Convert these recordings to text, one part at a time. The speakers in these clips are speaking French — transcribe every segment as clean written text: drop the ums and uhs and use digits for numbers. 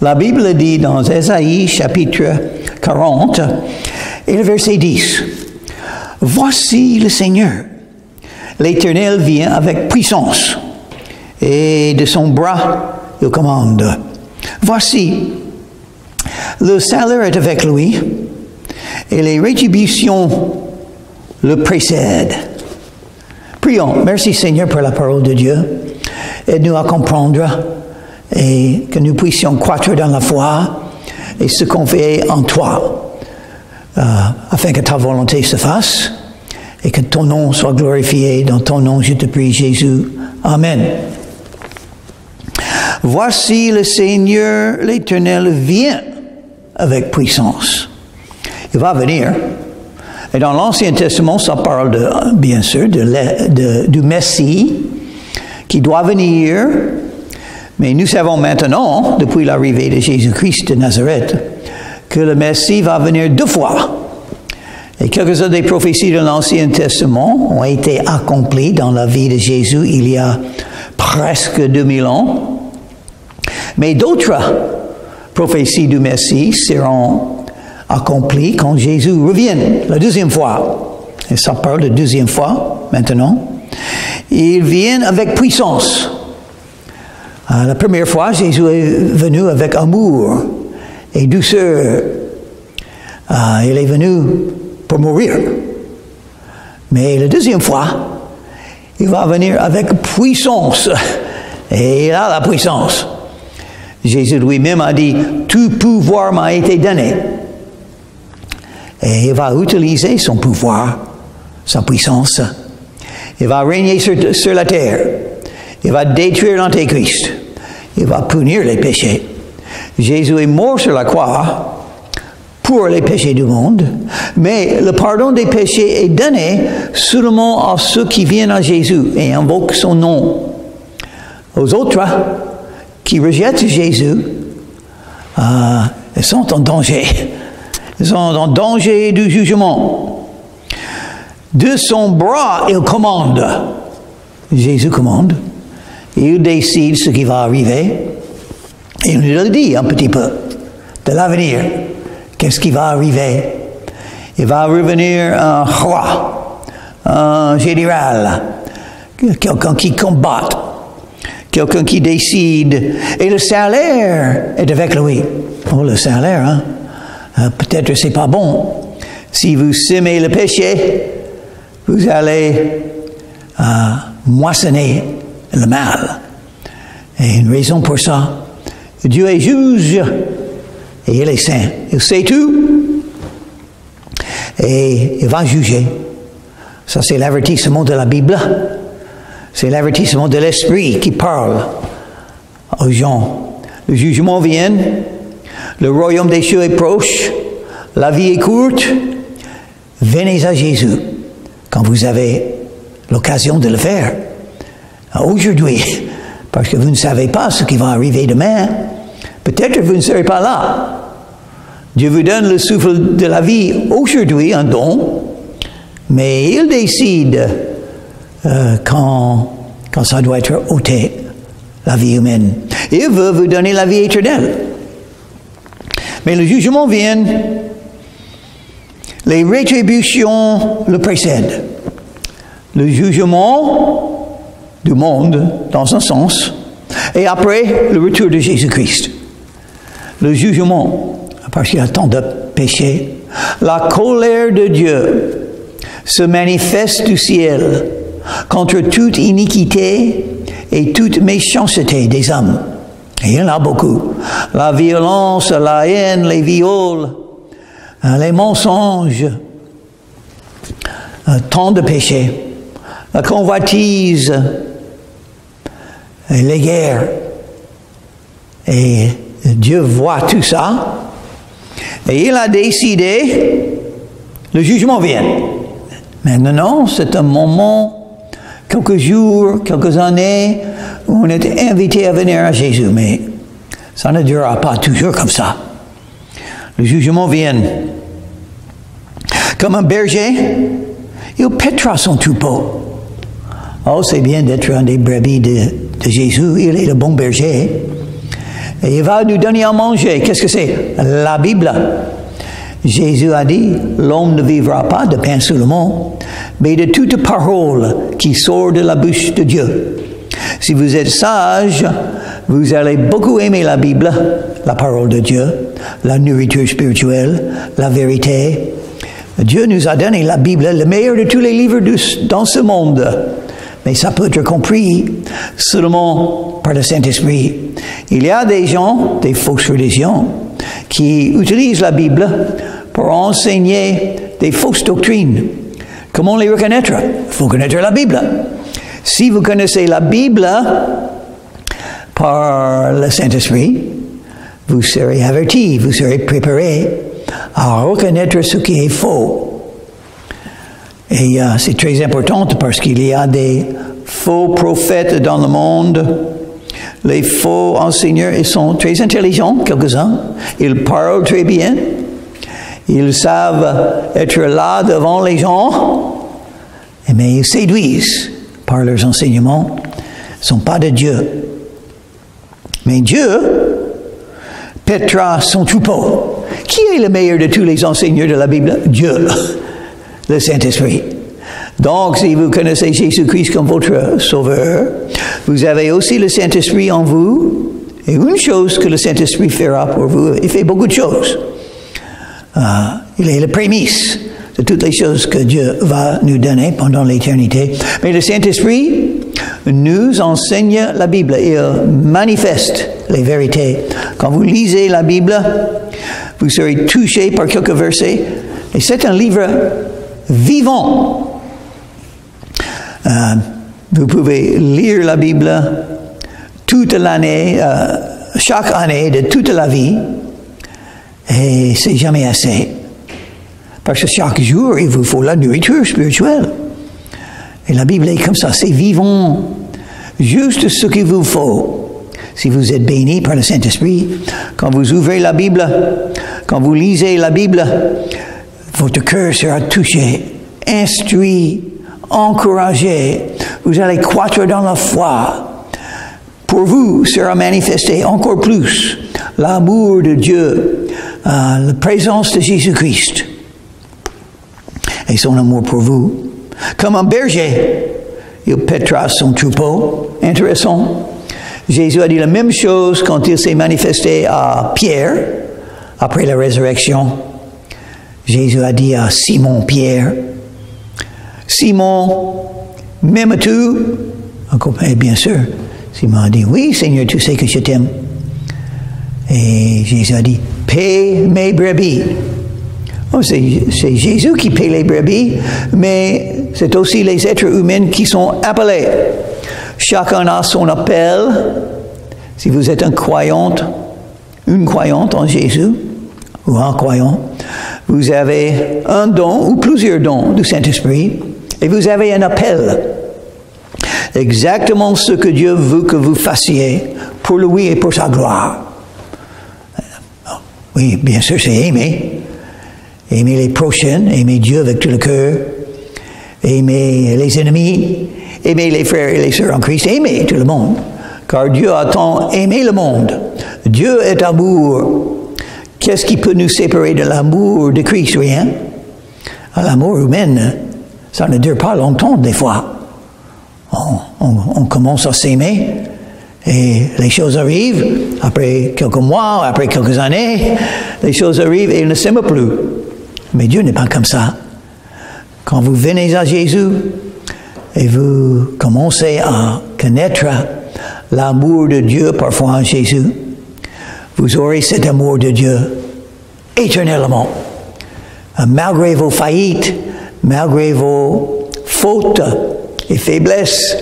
La Bible dit dans Ésaïe chapitre 40 et le verset 10, « Voici le Seigneur, l'Éternel vient avec puissance, et de son bras il commande. Voici, le salaire est avec lui, et les rétributions le précèdent. » Prions. Merci Seigneur pour la parole de Dieu. Aide-nous à comprendre et que nous puissions croître dans la foi et se confier en toi, afin que ta volonté se fasse et que ton nom soit glorifié. Dans ton nom, je te prie, Jésus. Amen. Voici le Seigneur, l'Éternel vient avec puissance. Il va venir. Et dans l'Ancien Testament, ça parle bien sûr du Messie qui doit venir. Mais nous savons maintenant, depuis l'arrivée de Jésus-Christ de Nazareth, que le Messie va venir 2 fois. Et quelques-unes des prophéties de l'Ancien Testament ont été accomplies dans la vie de Jésus il y a presque 2000 ans. Mais d'autres prophéties du Messie seront accomplies quand Jésus revient, la 2e fois. Et ça parle de 2e fois maintenant. Il vient avec puissance. La première fois, Jésus est venu avec amour et douceur. Il est venu pour mourir. Mais la 2e fois, il va venir avec puissance. Et il a la puissance. Jésus lui-même a dit, « Tout pouvoir m'a été donné. » Et il va utiliser son pouvoir, sa puissance. Il va régner sur la terre. Il va détruire l'Antéchrist. Il va punir les péchés. Jésus est mort sur la croix pour les péchés du monde, mais le pardon des péchés est donné seulement à ceux qui viennent à Jésus et invoquent son nom. Aux autres qui rejettent Jésus, ils sont en danger. Ils sont en danger du jugement. De son bras, il commande. Jésus commande. Il décide ce qui va arriver. Il nous le dit un petit peu de l'avenir. Qu'est-ce qui va arriver? Il va revenir un roi, un général, quelqu'un qui combat, quelqu'un qui décide. Et le salaire est avec lui. Oh, le salaire, hein? Peut-être c'est pas bon. Si vous semez le péché, vous allez moissonner le mal. Et une raison pour ça, Dieu est juge et il est saint. Il sait tout et il va juger. Ça, c'est l'avertissement de la Bible. C'est l'avertissement de l'Esprit qui parle aux gens. Le jugement vient. Le royaume des cieux est proche. La vie est courte. Venez à Jésus quand vous avez l'occasion de le faire. Aujourd'hui, parce que vous ne savez pas ce qui va arriver demain. Peut-être que vous ne serez pas là. Dieu vous donne le souffle de la vie aujourd'hui, un don, mais il décide quand ça doit être ôté, la vie humaine. Il veut vous donner la vie éternelle. Mais le jugement vient, les rétributions le précèdent. Le jugement du monde, dans un sens, et après, le retour de Jésus-Christ. Le jugement, parce qu'il y a tant de péchés. La colère de Dieu se manifeste du ciel contre toute iniquité et toute méchanceté des hommes. Et il y en a beaucoup. La violence, la haine, les viols, les mensonges, tant de péchés. La convoitise, et les guerres. Et Dieu voit tout ça. Et il a décidé, le jugement vient. Maintenant, c'est un moment, quelques jours, quelques années, où on est invité à venir à Jésus. Mais ça ne durera pas toujours comme ça. Le jugement vient. Comme un berger, il paîtra son troupeau. Oh, c'est bien d'être un des brebis de Jésus. Il est le bon berger. Et il va nous donner à manger. Qu'est-ce que c'est? La Bible. Jésus a dit, l'homme ne vivra pas de pain seulement, mais de toute parole qui sort de la bouche de Dieu. Si vous êtes sage, vous allez beaucoup aimer la Bible, la parole de Dieu, la nourriture spirituelle, la vérité. Dieu nous a donné la Bible, le meilleur de tous les livres dans ce monde. Mais ça peut être compris seulement par le Saint-Esprit. Il y a des gens, des fausses religions, qui utilisent la Bible pour enseigner des fausses doctrines. Comment les reconnaître? Il faut connaître la Bible. Si vous connaissez la Bible par le Saint-Esprit, vous serez avertis, vous serez préparés à reconnaître ce qui est faux. Et c'est très important parce qu'il y a des faux prophètes dans le monde. Les faux enseignants, ils sont très intelligents, quelques-uns. Ils parlent très bien. Ils savent être là devant les gens. Mais ils séduisent par leurs enseignements. Ils ne sont pas de Dieu. Mais Dieu pètera son troupeau. Qui est le meilleur de tous les enseignants de la Bible? Dieu, le Saint-Esprit. Donc, si vous connaissez Jésus-Christ comme votre Sauveur, vous avez aussi le Saint-Esprit en vous. Et une chose que le Saint-Esprit fera pour vous, il fait beaucoup de choses. Il est le prémisse de toutes les choses que Dieu va nous donner pendant l'éternité. Mais le Saint-Esprit nous enseigne la Bible. Il manifeste les vérités. Quand vous lisez la Bible, vous serez touché par quelques versets. Et c'est un livre vivant. Vous pouvez lire la Bible toute l'année, chaque année de toute la vie, et c'est jamais assez. Parce que chaque jour, il vous faut la nourriture spirituelle. Et la Bible est comme ça, c'est vivant. Juste ce qu'il vous faut. Si vous êtes béni par le Saint-Esprit, quand vous ouvrez la Bible, quand vous lisez la Bible, votre cœur sera touché, instruit, encouragé. Vous allez croître dans la foi. Pour vous sera manifesté encore plus l'amour de Dieu, la présence de Jésus-Christ et son amour pour vous. Comme un berger, il pètera son troupeau. Intéressant. Jésus a dit la même chose quand il s'est manifesté à Pierre après la résurrection. Jésus a dit à Simon-Pierre, Simon, m'aimes-tu? Et bien sûr, Simon a dit, oui, Seigneur, tu sais que je t'aime. Et Jésus a dit, paie mes brebis. Oh, c'est Jésus qui paie les brebis, mais c'est aussi les êtres humains qui sont appelés. Chacun a son appel. Si vous êtes une croyante en Jésus, ou un croyant, vous avez un don ou plusieurs dons du Saint-Esprit, et vous avez un appel. Exactement ce que Dieu veut que vous fassiez pour lui et pour sa gloire. Oui, bien sûr, c'est aimer. Aimer les prochains, aimer Dieu avec tout le cœur, aimer les ennemis, aimer les frères et les sœurs en Christ, aimer tout le monde. Car Dieu a tant aimé le monde. Dieu est amour. Qu'est-ce qui peut nous séparer de l'amour de Christ? Rien. L'amour humain, ça ne dure pas longtemps des fois. On commence à s'aimer et les choses arrivent. Après quelques mois, après quelques années, les choses arrivent et ils ne s'aiment plus. Mais Dieu n'est pas comme ça. Quand vous venez à Jésus et vous commencez à connaître l'amour de Dieu parfois en Jésus, vous aurez cet amour de Dieu éternellement. Malgré vos faillites, malgré vos fautes et faiblesses,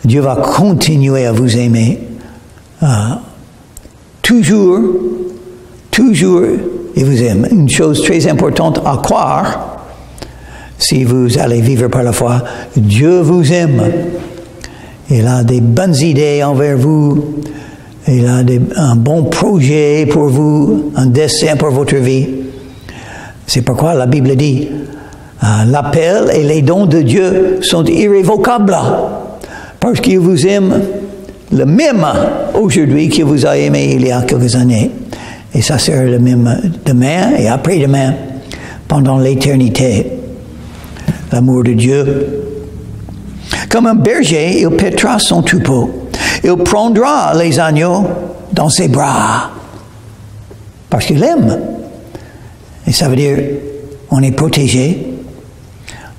Dieu va continuer à vous aimer. Toujours, il vous aime. Une chose très importante à croire, si vous allez vivre par la foi, Dieu vous aime. Il a des bonnes idées envers vous. Il a un bon projet pour vous, un dessein pour votre vie. C'est pourquoi la Bible dit, l'appel et les dons de Dieu sont irrévocables. Parce qu'il vous aime le même aujourd'hui que vous avez aimé il y a quelques années. Et ça sera le même demain et après-demain, pendant l'éternité. L'amour de Dieu. Comme un berger, il paîtra son troupeau. Il prendra les agneaux dans ses bras. Parce qu'il aime. Et ça veut dire, on est protégé,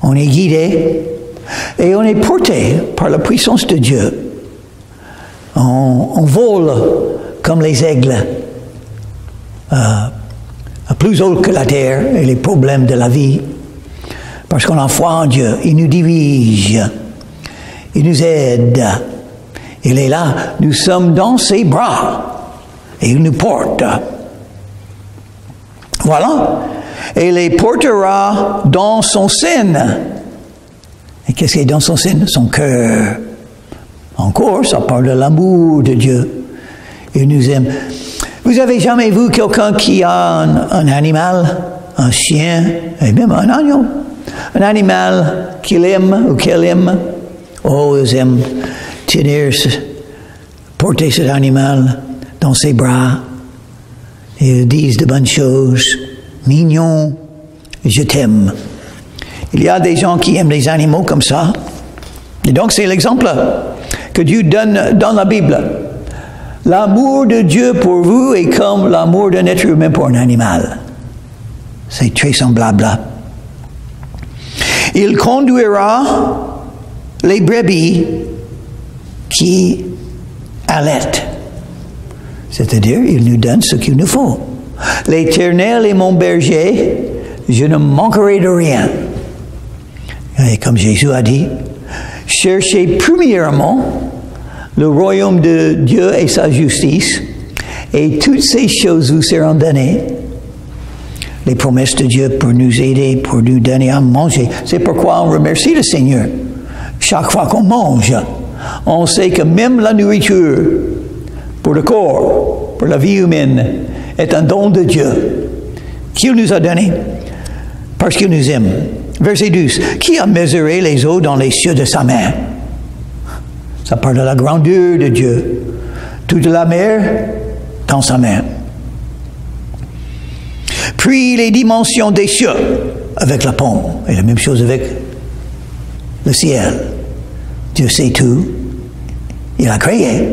on est guidé, et on est porté par la puissance de Dieu. On vole comme les aigles, plus haut que la terre et les problèmes de la vie. Parce qu'on a foi en Dieu, il nous dirige, il nous aide. Il est là, nous sommes dans ses bras, et il nous porte. Voilà. Et les portera dans son sein. Et qu'est-ce qui est dans son sein? Son cœur. Encore, ça parle de l'amour de Dieu. Il nous aime. Vous avez jamais vu quelqu'un qui a un animal, un chien, et même un agneau, un animal qu'il aime ou qu'elle aime? Oh, ils aiment tenir, porter cet animal dans ses bras. Ils disent de bonnes choses. Mignon, je t'aime. Il y a des gens qui aiment les animaux comme ça. Et donc c'est l'exemple que Dieu donne dans la Bible. L'amour de Dieu pour vous est comme l'amour d'un être humain pour un animal. C'est très semblable. Il conduira les brebis qui allaitent. C'est-à-dire, il nous donne ce qu'il nous faut. L'Éternel est mon berger, je ne manquerai de rien. Et comme Jésus a dit, cherchez premièrement le royaume de Dieu et sa justice, et toutes ces choses vous seront données. Les promesses de Dieu pour nous aider, pour nous donner à manger. C'est pourquoi on remercie le Seigneur. Chaque fois qu'on mange, on sait que même la nourriture pour le corps, pour la vie humaine, est un don de Dieu qu'il nous a donné parce qu'il nous aime. Verset 12. Qui a mesuré les eaux dans les cieux de sa main? Ça parle de la grandeur de Dieu. Toute la mer dans sa main. Puis les dimensions des cieux avec la paume. Et la même chose avec le ciel. Dieu sait tout. Il a créé.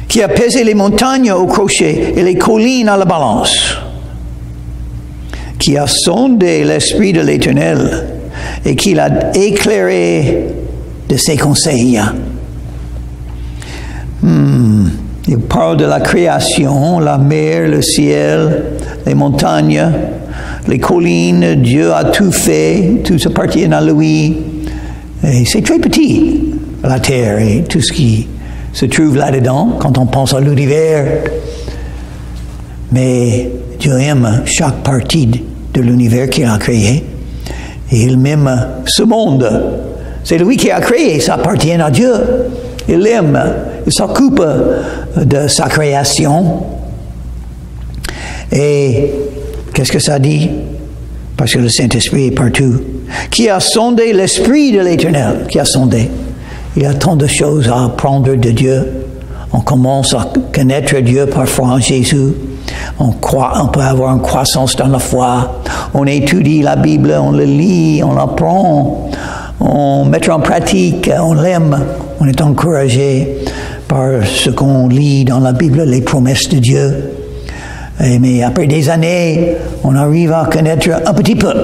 Qui a pesé les montagnes au crochet et les collines à la balance, qui a sondé l'esprit de l'Éternel et qui l'a éclairé de ses conseils. Il parle de la création, la mer, le ciel, les montagnes, les collines. Dieu a tout fait, tout appartient à lui. Et c'est très petit, la terre et tout ce qui se trouve là-dedans quand on pense à l'univers. Mais Dieu aime chaque partie de l'univers qu'il a créé. Et il aime ce monde. C'est lui qui a créé, ça appartient à Dieu. Il l'aime, il s'occupe de sa création. Et qu'est-ce que ça dit? Parce que le Saint-Esprit est partout. Qui a sondé l'Esprit de l'Éternel? Qui a sondé? Il y a tant de choses à apprendre de Dieu. On commence à connaître Dieu parfois en Jésus. On peut avoir une croissance dans la foi. On étudie la Bible, on le lit, on l'apprend. On met en pratique, on l'aime. On est encouragé par ce qu'on lit dans la Bible, les promesses de Dieu. Mais après des années, on arrive à connaître un petit peu.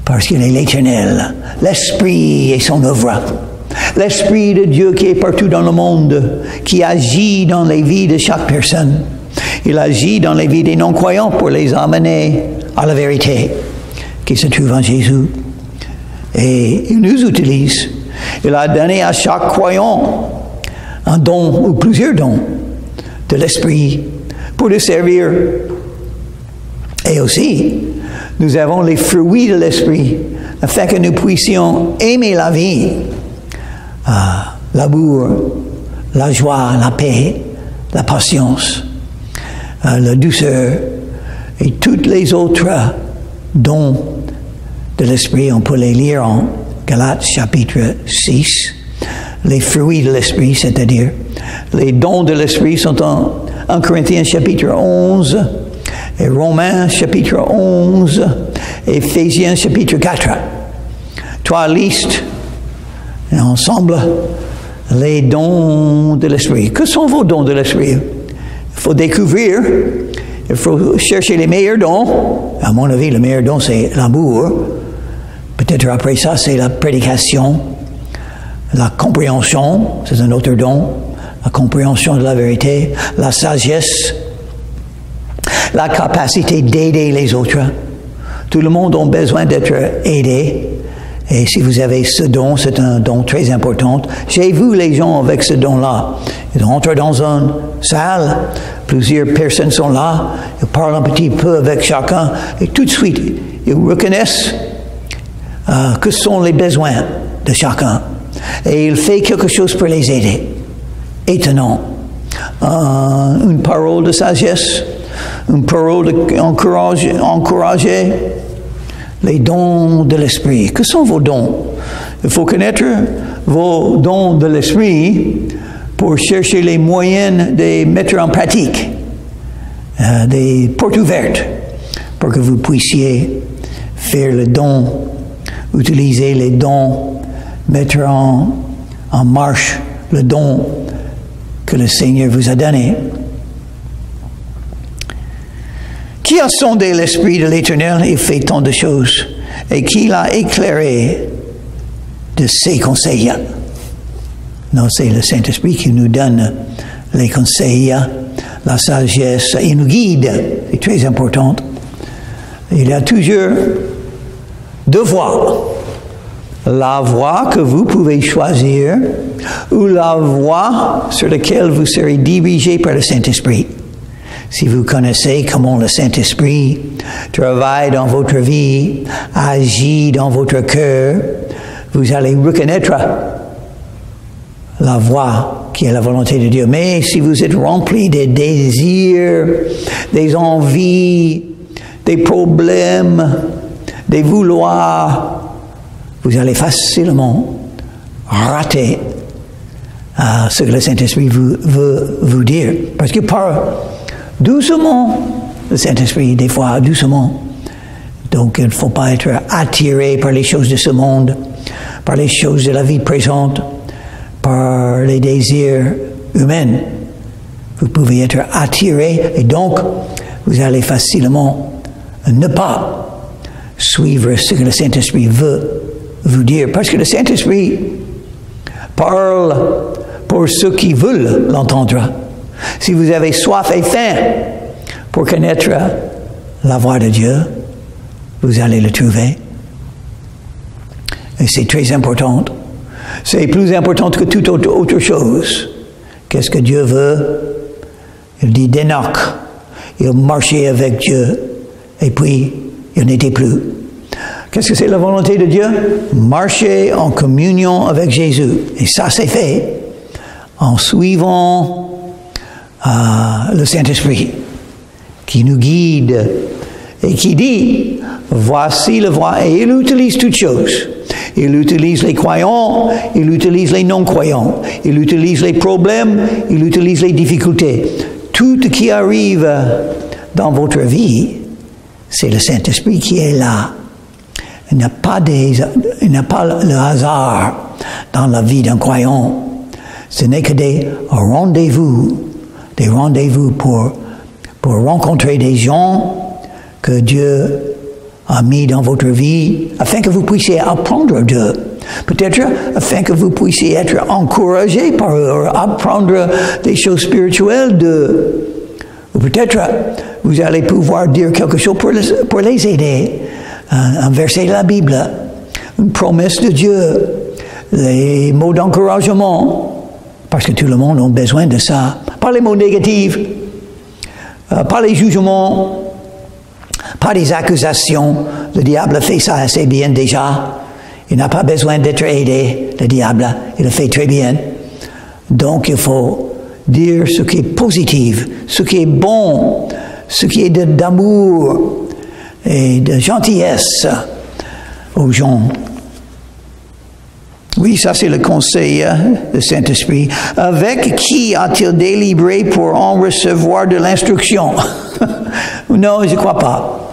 Parce qu'il est l'Éternel, l'Esprit et son œuvre. L'Esprit de Dieu qui est partout dans le monde, qui agit dans les vies de chaque personne. Il agit dans les vies des non-croyants pour les amener à la vérité qui se trouve en Jésus. Et il nous utilise. Il a donné à chaque croyant un don ou plusieurs dons de l'Esprit pour le servir. Et aussi, nous avons les fruits de l'Esprit afin que nous puissions aimer la vie, l'amour, la joie, la paix, la patience, la douceur et toutes les autres dons de l'Esprit. On peut les lire en Galates chapitre 6, les fruits de l'Esprit, c'est-à-dire les dons de l'Esprit sont en 1 Corinthiens chapitre 11, et Romains chapitre 11, et Éphésiens chapitre 4. 3 listes, et ensemble, les dons de l'Esprit. Que sont vos dons de l'Esprit? Il faut découvrir, il faut chercher les meilleurs dons. À mon avis, le meilleur don, c'est l'amour. Peut-être après ça, c'est la prédication. La compréhension, c'est un autre don. La compréhension de la vérité. La sagesse. La capacité d'aider les autres. Tout le monde a besoin d'être aidé. Et si vous avez ce don, c'est un don très important. J'ai vu les gens avec ce don-là. Ils entrent dans une salle, plusieurs personnes sont là, ils parlent un petit peu avec chacun, et tout de suite, ils reconnaissent que sont les besoins de chacun. Et il fait quelque chose pour les aider. Étonnant. Une parole de sagesse, une parole d'encourager. Les dons de l'Esprit. Que sont vos dons? Il faut connaître vos dons de l'Esprit pour chercher les moyens de les mettre en pratique. Des portes ouvertes pour que vous puissiez faire le don, utiliser les dons, mettre en marche le don que le Seigneur vous a donné. Qui a sondé l'Esprit de l'Éternel et fait tant de choses, et qui l'a éclairé de ses conseils? Non, c'est le Saint-Esprit qui nous donne les conseils, la sagesse, il nous guide, c'est très important. Il y a toujours deux voies. La voie que vous pouvez choisir, ou la voie sur laquelle vous serez dirigé par le Saint-Esprit. Si vous connaissez comment le Saint-Esprit travaille dans votre vie, agit dans votre cœur, vous allez reconnaître la voie qui est la volonté de Dieu. Mais si vous êtes rempli des désirs, des envies, des problèmes, des vouloirs, vous allez facilement rater ce que le Saint-Esprit veut vous dire. Parce que doucement, le Saint-Esprit, des fois, doucement. Donc, il ne faut pas être attiré par les choses de ce monde, par les choses de la vie présente, par les désirs humains. Vous pouvez être attiré et donc, vous allez facilement ne pas suivre ce que le Saint-Esprit veut vous dire. Parce que le Saint-Esprit parle pour ceux qui veulent l'entendre. Si vous avez soif et faim pour connaître la voix de Dieu, vous allez le trouver. Et c'est très important. C'est plus important que toute autre chose. Qu'est-ce que Dieu veut? Il dit d'Enoch. Il marchait avec Dieu et puis il n'était plus. Qu'est-ce que c'est la volonté de Dieu? Marcher en communion avec Jésus. Et ça, c'est fait en suivant le Saint-Esprit qui nous guide et qui dit voici la voie, et il utilise toutes choses. Il utilise les croyants, il utilise les non-croyants, il utilise les problèmes, il utilise les difficultés. Tout ce qui arrive dans votre vie, c'est le Saint-Esprit qui est là. Il n'y a pas le hasard dans la vie d'un croyant. Ce n'est que des rendez-vous pour rencontrer des gens que Dieu a mis dans votre vie afin que vous puissiez apprendre d'eux. Peut-être afin que vous puissiez être encouragé par eux, apprendre des choses spirituelles d'eux. Ou peut-être vous allez pouvoir dire quelque chose pour les aider. Un verset de la Bible, une promesse de Dieu, les mots d'encouragement, parce que tout le monde a besoin de ça. Pas les mots négatifs, pas les jugements, pas des accusations. Le diable fait ça assez bien déjà. Il n'a pas besoin d'être aidé, le diable. Il le fait très bien. Donc il faut dire ce qui est positif, ce qui est bon, ce qui est d'amour et de gentillesse aux gens. Oui, ça c'est le conseil du Saint-Esprit. Avec qui a-t-il délibéré pour en recevoir de l'instruction? Non, je ne crois pas.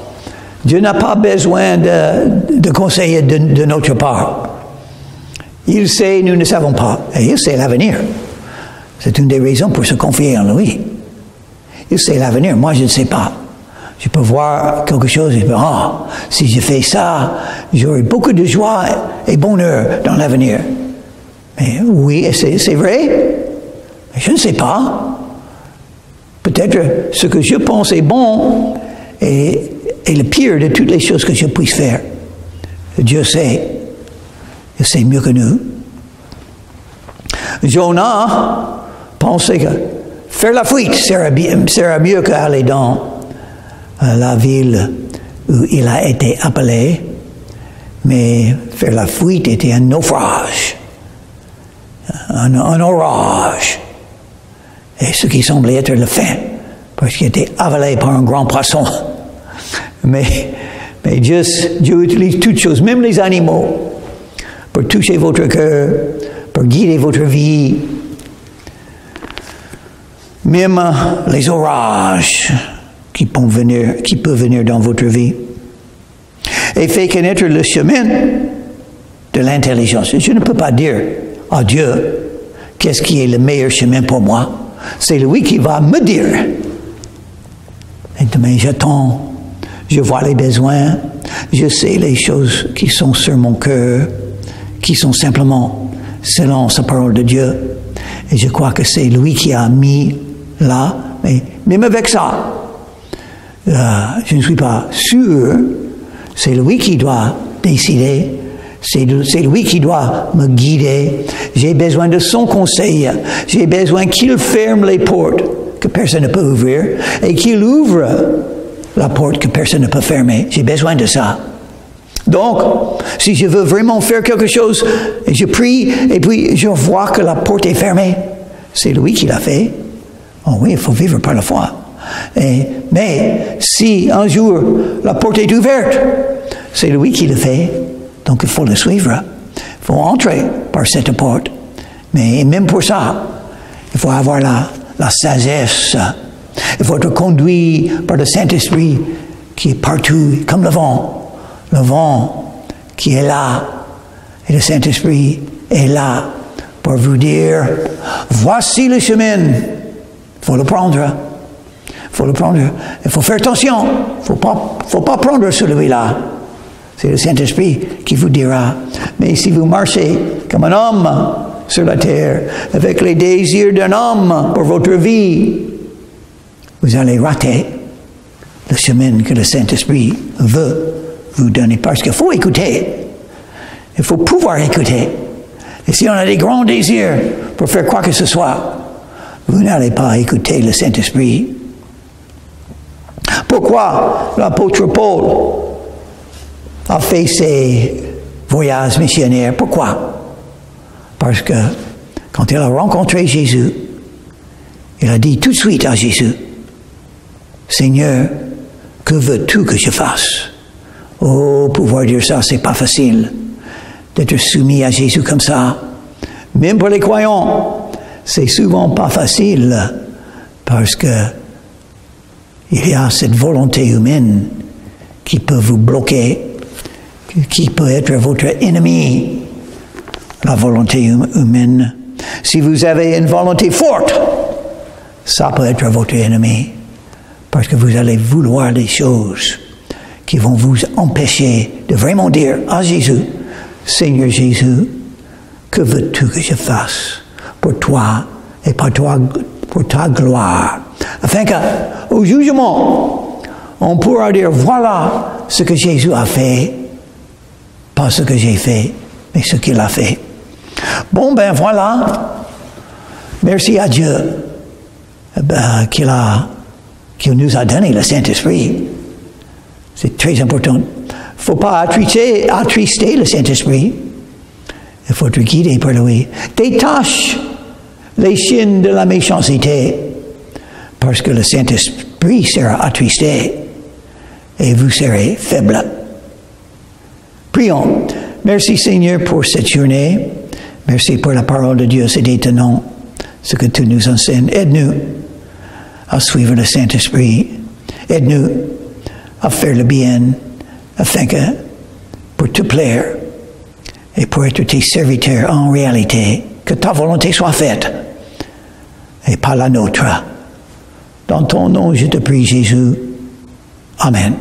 Dieu n'a pas besoin de conseiller de notre part. Il sait, nous ne savons pas. Et il sait l'avenir. C'est une des raisons pour se confier en lui. Il sait l'avenir. Moi, je ne sais pas. Je peux voir quelque chose et dire, si je fais ça, j'aurai beaucoup de joie et bonheur dans l'avenir. Mais oui, c'est vrai. Mais je ne sais pas. Peut-être ce que je pense est bon est le pire de toutes les choses que je puisse faire. Dieu sait. Il sait mieux que nous. Jonah pensait que faire la fuite sera mieux qu'aller dans la ville où il a été appelé, mais faire la fuite était un naufrage, un orage, et ce qui semblait être la fin, parce qu'il était avalé par un grand poisson. Mais Dieu utilise toutes choses, même les animaux, pour toucher votre cœur, pour guider votre vie, même les orages qui peuvent venir dans votre vie. Et fait connaître le chemin de l'intelligence. Je ne peux pas dire à Dieu qu'est-ce qui est le meilleur chemin pour moi. C'est lui qui va me dire. Et demain, j'attends, je vois les besoins, je sais les choses qui sont sur mon cœur, qui sont simplement selon sa parole de Dieu. Et je crois que c'est lui qui a mis là. Mais même avec ça, je ne suis pas sûr. C'est lui qui doit décider. C'est lui qui doit me guider. J'ai besoin de son conseil. J'ai besoin qu'il ferme les portes que personne ne peut ouvrir et qu'il ouvre la porte que personne ne peut fermer. J'ai besoin de ça. Donc, si je veux vraiment faire quelque chose, et je prie, et puis je vois que la porte est fermée, c'est lui qui l'a fait. Oh oui, il faut vivre par la foi. Mais si un jour la porte est ouverte, c'est lui qui le fait. Donc il faut le suivre. Il faut entrer par cette porte. Mais même pour ça, il faut avoir la sagesse. Il faut être conduit par le Saint-Esprit qui est partout, comme le vent. Le vent qui est là. Et le Saint-Esprit est là pour vous dire, voici le chemin. Il faut le prendre. Il faut le prendre. Il faut faire attention. Il ne faut pas prendre celui-là. C'est le Saint-Esprit qui vous dira. Mais si vous marchez comme un homme sur la terre, avec les désirs d'un homme pour votre vie, vous allez rater le chemin que le Saint-Esprit veut vous donner. Parce qu'il faut écouter. Il faut pouvoir écouter. Et si on a des grands désirs pour faire quoi que ce soit, vous n'allez pas écouter le Saint-Esprit. Pourquoi l'apôtre Paul a fait ses voyages missionnaires? Pourquoi? Parce que quand il a rencontré Jésus, il a dit tout de suite à Jésus, Seigneur, que veux-tu que je fasse? Oh, pouvoir dire ça, c'est pas facile d'être soumis à Jésus comme ça. Même pour les croyants, c'est souvent pas facile parce que il y a cette volonté humaine qui peut vous bloquer, qui peut être votre ennemi, la volonté humaine. Si vous avez une volonté forte, ça peut être votre ennemi, parce que vous allez vouloir des choses qui vont vous empêcher de vraiment dire à Jésus, Seigneur Jésus, que veux-tu que je fasse pour toi et pour ta gloire, afin qu'au jugement, on pourra dire, voilà ce que Jésus a fait, pas ce que j'ai fait, mais ce qu'il a fait. Bon, ben voilà. Merci à Dieu qu'il nous a donné le Saint-Esprit. C'est très important. Il ne faut pas attrister le Saint-Esprit. Il faut être guidé par lui. Détache les chaînes de la méchanceté, parce que le Saint-Esprit sera attristé et vous serez faible. Prions. Merci Seigneur pour cette journée. Merci pour la parole de Dieu, c'est étonnant ce que tu nous enseignes. Aide-nous à suivre le Saint-Esprit. Aide-nous à faire le bien, afin que, pour te plaire et pour être tes serviteurs en réalité, que ta volonté soit faite et pas la nôtre. Dans ton nom, je te prie, Jésus. Amen.